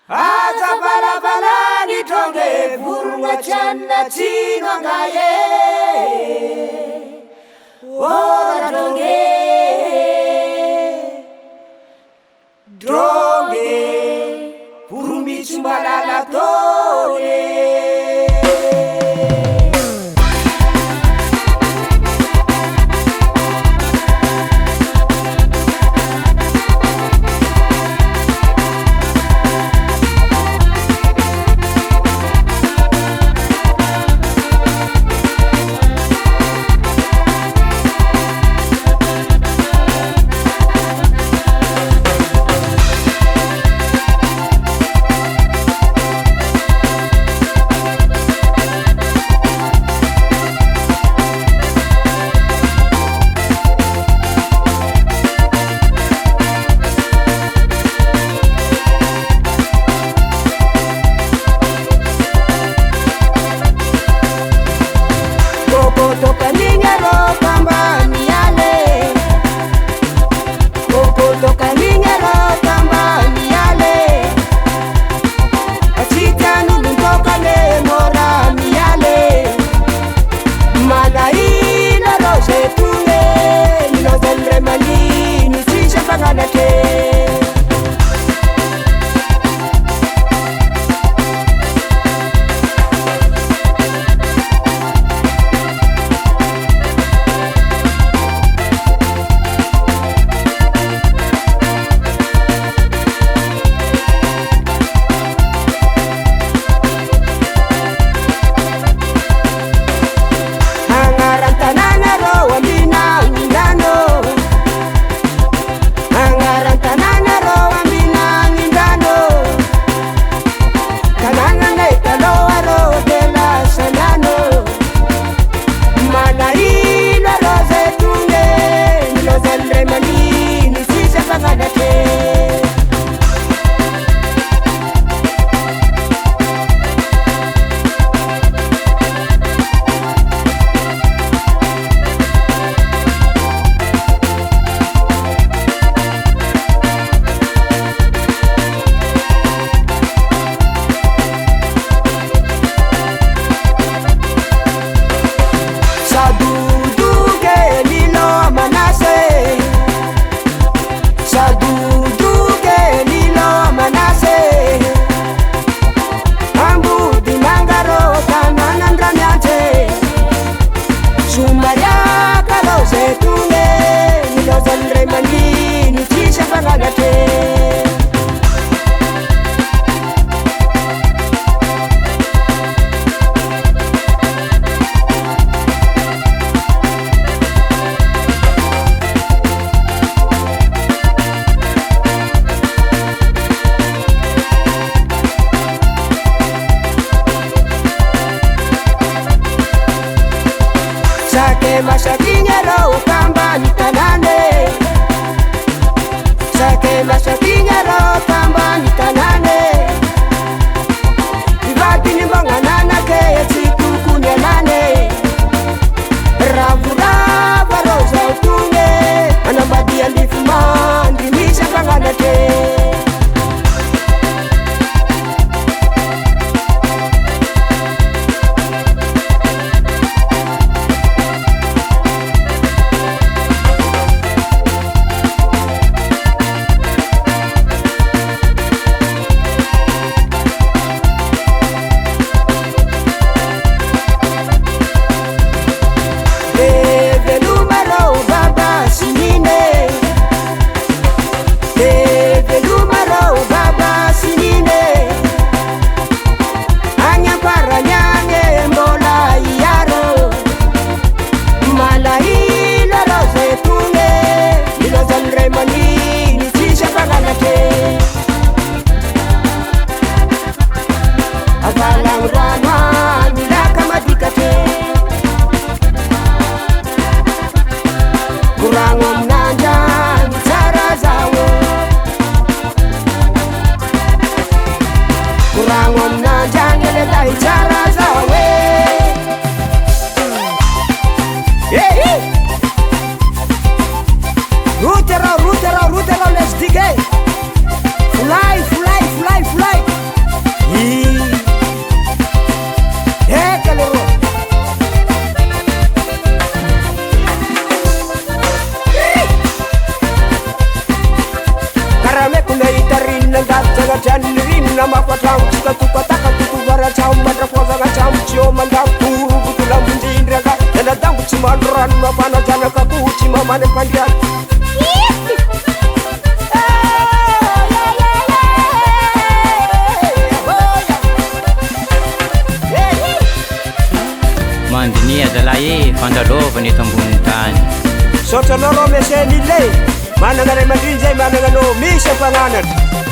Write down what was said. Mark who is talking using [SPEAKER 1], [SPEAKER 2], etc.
[SPEAKER 1] aza balabalani tonge vurunga channa chino ngaye ora tonge dronge vurumi chimbalala tole Mashakinyero kambani kanane Sake mashakinyero kambani kanane Ivati ni mbanganana ke tsiku kunyelane Ravu rava roza utunge Anambadia ndifuma ndimisha kanganate Rutero, let's dig it. Fly, fly, fly, fly. tsy mandorano mampanajanaky akohotsy mamany ampandiany
[SPEAKER 2] mandinia zalahy fandalovany eto amboniny tany
[SPEAKER 1] saotra anao rô meseny ile managna ray aman-driny zay managna anao misy ampananatra